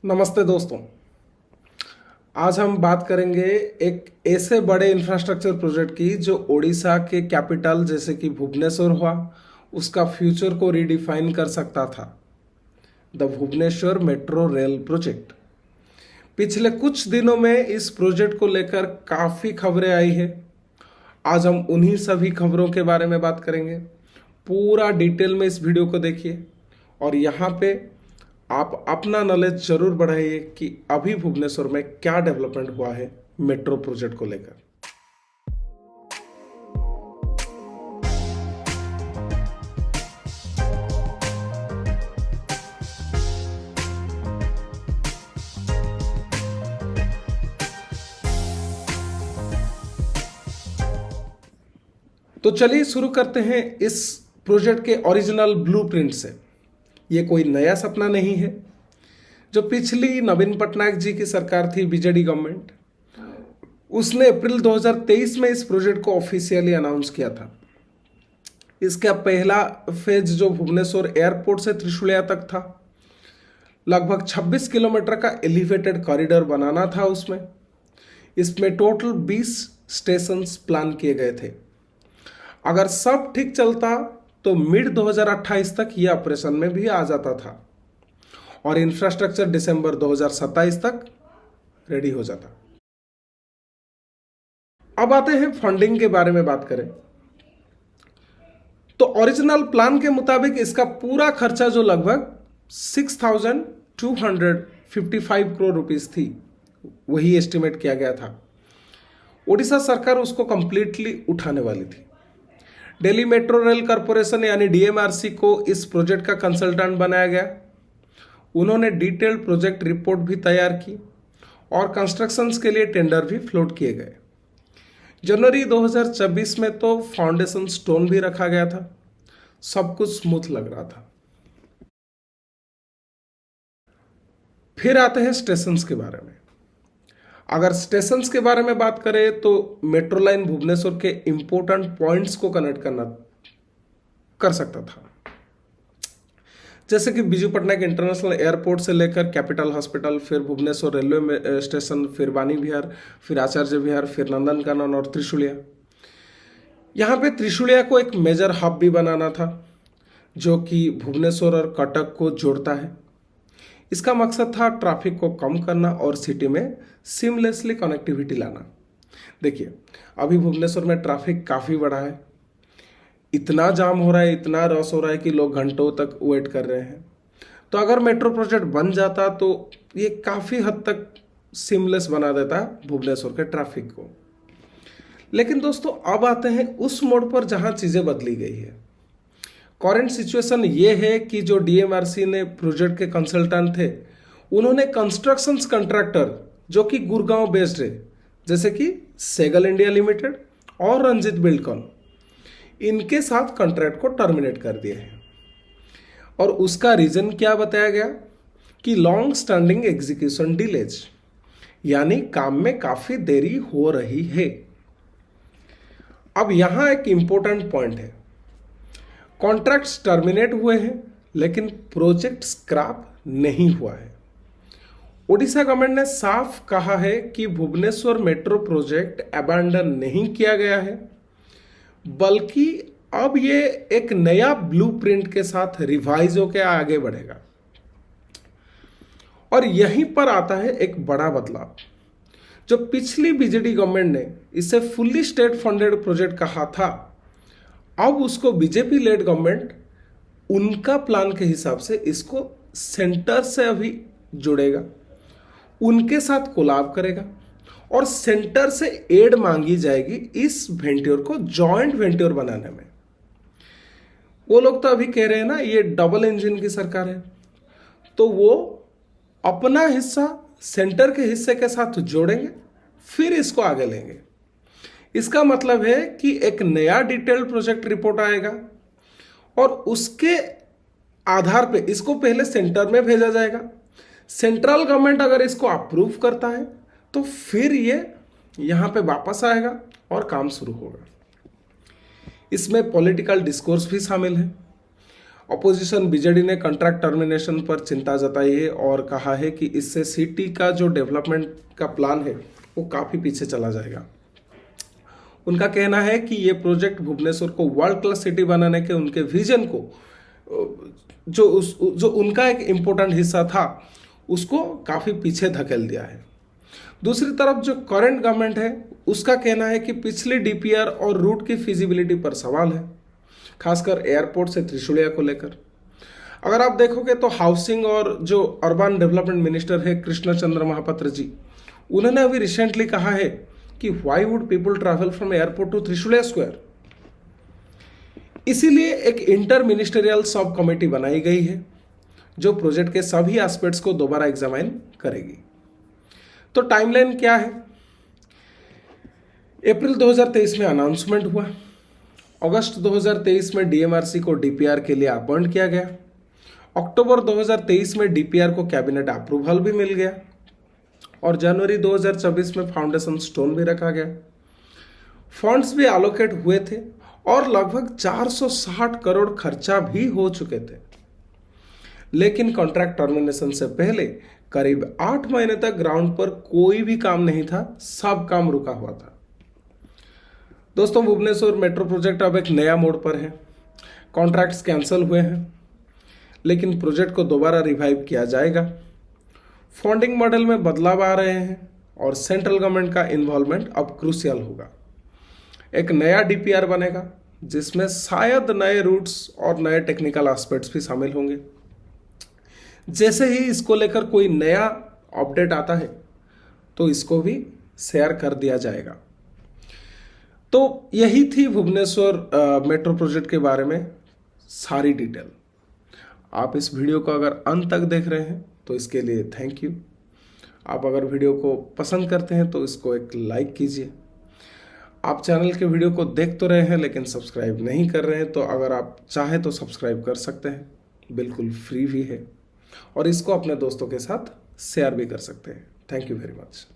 नमस्ते दोस्तों। आज हम बात करेंगे एक ऐसे बड़े इंफ्रास्ट्रक्चर प्रोजेक्ट की जो ओडिशा के कैपिटल जैसे कि भुवनेश्वर हुआ उसका फ्यूचर को रिडिफाइन कर सकता था। The Bhubaneswar metro rail project. पिछले कुछ दिनों में इस प्रोजेक्ट को लेकर काफ़ी खबरें आई है। आज हम उन्हीं सभी खबरों के बारे में बात करेंगे। पूरा डिटेल में इस वीडियो को देखिए और यहाँ पे आप अपना नॉलेज जरूर बढ़ाइए कि अभी भुवनेश्वर में क्या डेवलपमेंट हुआ है मेट्रो प्रोजेक्ट को लेकर। तो चलिए शुरू करते हैं इस प्रोजेक्ट के ओरिजिनल ब्लूप्रिंट से। ये कोई नया सपना नहीं है। जो पिछली नवीन पटनायक जी की सरकार थी, बीजेडी गवर्नमेंट, उसने अप्रैल 2023 में इस प्रोजेक्ट को ऑफिशियली अनाउंस किया था। इसका पहला फेज जो भुवनेश्वर एयरपोर्ट से त्रिशूलिया तक था, लगभग 26 किलोमीटर का एलिवेटेड कॉरिडोर बनाना था। इसमें टोटल 20 स्टेशंस प्लान किए गए थे। अगर सब ठीक चलता तो मिड 2028 तक यह ऑपरेशन में भी आ जाता था और इंफ्रास्ट्रक्चर दिसंबर 2027 तक रेडी हो जाता। अब आते हैं फंडिंग के बारे में बात करें तो ओरिजिनल प्लान के मुताबिक इसका पूरा खर्चा जो लगभग 6,255 करोड़ रुपीस थी, वही एस्टिमेट किया गया था। ओडिशा सरकार उसको कंप्लीटली उठाने वाली थी। दिल्ली मेट्रो रेल कॉरपोरेशन यानी डीएमआरसी को इस प्रोजेक्ट का कंसल्टेंट बनाया गया। उन्होंने डिटेल्ड प्रोजेक्ट रिपोर्ट भी तैयार की और कंस्ट्रक्शंस के लिए टेंडर भी फ्लोट किए गए। जनवरी 2024 में तो फाउंडेशन स्टोन भी रखा गया था। सब कुछ स्मूथ लग रहा था। फिर आते हैं स्टेशंस के बारे में। अगर स्टेशंस के बारे में बात करें तो मेट्रो लाइन भुवनेश्वर के इंपॉर्टेंट पॉइंट्स को कनेक्ट कर सकता था, जैसे कि बिजू पटनायक इंटरनेशनल एयरपोर्ट से लेकर कैपिटल हॉस्पिटल, फिर भुवनेश्वर रेलवे स्टेशन, फिर वानी विहार, फिर आचार्य विहार, फिर नंदनकानन और त्रिशूलिया। यहाँ पे त्रिशूलिया को एक मेजर हब भी बनाना था जो कि भुवनेश्वर और कटक को जोड़ता है। इसका मकसद था ट्रैफिक को कम करना और सिटी में सीमलेसली कनेक्टिविटी लाना। देखिए, अभी भुवनेश्वर में ट्रैफिक काफ़ी बढ़ा है। इतना जाम हो रहा है, इतना रश हो रहा है कि लोग घंटों तक वेट कर रहे हैं। तो अगर मेट्रो प्रोजेक्ट बन जाता तो ये काफ़ी हद तक सीमलेस बना देता भुवनेश्वर के ट्रैफिक को। लेकिन दोस्तों, अब आते हैं उस मोड़ पर जहाँ चीज़ें बदली गई है। करंट सिचुएशन ये है कि जो डीएमआरसी ने प्रोजेक्ट के कंसल्टेंट थे, उन्होंने कंस्ट्रक्शंस कॉन्ट्रैक्टर जो कि गुड़गांव बेस्ड है, जैसे कि सेगल इंडिया लिमिटेड और रंजित बिल्डकॉन, इनके साथ कॉन्ट्रैक्ट को टर्मिनेट कर दिया है। और उसका रीजन क्या बताया गया कि लॉन्ग स्टैंडिंग एग्जीक्यूशन डिलेज, यानी काम में काफी देरी हो रही है। अब यहां एक इंपॉर्टेंट पॉइंट है, कॉन्ट्रैक्ट्स टर्मिनेट हुए हैं लेकिन प्रोजेक्ट स्क्रैप नहीं हुआ है। ओडिशा गवर्नमेंट ने साफ कहा है कि भुवनेश्वर मेट्रो प्रोजेक्ट अबैंडन नहीं किया गया है, बल्कि अब ये एक नया ब्लूप्रिंट के साथ रिवाइज होकर आगे बढ़ेगा। और यहीं पर आता है एक बड़ा बदलाव। जो पिछली बीजेडी गवर्नमेंट ने इसे फुल्ली स्टेट फंडेड प्रोजेक्ट कहा था, अब उसको बीजेपी लेड गवर्नमेंट उनका प्लान के हिसाब से इसको सेंटर से अभी जुड़ेगा, उनके साथ कोलैब करेगा और सेंटर से एड मांगी जाएगी इस वेंट्योर को जॉइंट वेंट्योर बनाने में। वो लोग तो अभी कह रहे हैं ना, ये डबल इंजन की सरकार है, तो वो अपना हिस्सा सेंटर के हिस्से के साथ जोड़ेंगे, फिर इसको आगे लेंगे। इसका मतलब है कि एक नया डिटेल्ड प्रोजेक्ट रिपोर्ट आएगा और उसके आधार पे इसको पहले सेंटर में भेजा जाएगा। सेंट्रल गवर्नमेंट अगर इसको अप्रूव करता है तो फिर ये यहाँ पे वापस आएगा और काम शुरू होगा। इसमें पॉलिटिकल डिस्कोर्स भी शामिल है। ऑपोजिशन बीजेडी ने कॉन्ट्रैक्ट टर्मिनेशन पर चिंता जताई है और कहा है कि इससे सिटी का जो डेवलपमेंट का प्लान है वो काफ़ी पीछे चला जाएगा। उनका कहना है कि ये प्रोजेक्ट भुवनेश्वर को वर्ल्ड क्लास सिटी बनाने के उनके विजन को जो उनका एक इम्पोर्टेंट हिस्सा था उसको काफ़ी पीछे धकेल दिया है। दूसरी तरफ जो करंट गवर्नमेंट है उसका कहना है कि पिछली डीपीआर और रूट की फिजिबिलिटी पर सवाल है, खासकर एयरपोर्ट से त्रिशूलिया को लेकर। अगर आप देखोगे तो हाउसिंग और जो अर्बन डेवलपमेंट मिनिस्टर है कृष्ण चंद्र महापात्र जी, उन्होंने अभी रिसेंटली कहा है कि why would people travel from airport to Trishulia square. इसीलिए एक इंटर मिनिस्टरियल सब कमेटी बनाई गई है जो प्रोजेक्ट के सभी एस्पेक्ट्स को दोबारा एग्जामाइन करेगी। तो टाइमलाइन क्या है? अप्रैल 2023 में अनाउंसमेंट हुआ, अगस्त 2023 में डीएमआरसी को डीपीआर के लिए अपॉइंट किया गया, अक्टूबर 2023 में डीपीआर को कैबिनेट अप्रूवल भी मिल गया और जनवरी 2024 में फाउंडेशन स्टोन भी रखा गया। फंड्स भी एलोकेट हुए थे और लगभग 460 करोड़ खर्चा भी हो चुके थे, लेकिन कॉन्ट्रैक्ट टर्मिनेशन से पहले करीब 8 महीने तक ग्राउंड पर कोई भी काम नहीं था, सब काम रुका हुआ था। दोस्तों, भुवनेश्वर मेट्रो प्रोजेक्ट अब एक नया मोड़ पर है। कॉन्ट्रैक्ट्स कैंसिल हुए हैं, लेकिन प्रोजेक्ट को दोबारा रिवाइव किया जाएगा। फंडिंग मॉडल में बदलाव आ रहे हैं और सेंट्रल गवर्नमेंट का इन्वॉल्वमेंट अब क्रूशियल होगा। एक नया डीपीआर बनेगा जिसमें शायद नए रूट्स और नए टेक्निकल एस्पेक्ट्स भी शामिल होंगे। जैसे ही इसको लेकर कोई नया अपडेट आता है तो इसको भी शेयर कर दिया जाएगा। तो यही थी भुवनेश्वर मेट्रो प्रोजेक्ट के बारे में सारी डिटेल। आप इस वीडियो को अगर अंत तक देख रहे हैं तो इसके लिए थैंक यू। आप अगर वीडियो को पसंद करते हैं तो इसको एक लाइक कीजिए। आप चैनल के वीडियो को देख तो रहे हैं लेकिन सब्सक्राइब नहीं कर रहे हैं, तो अगर आप चाहें तो सब्सक्राइब कर सकते हैं, बिल्कुल फ्री भी है, और इसको अपने दोस्तों के साथ शेयर भी कर सकते हैं। Thank you very much.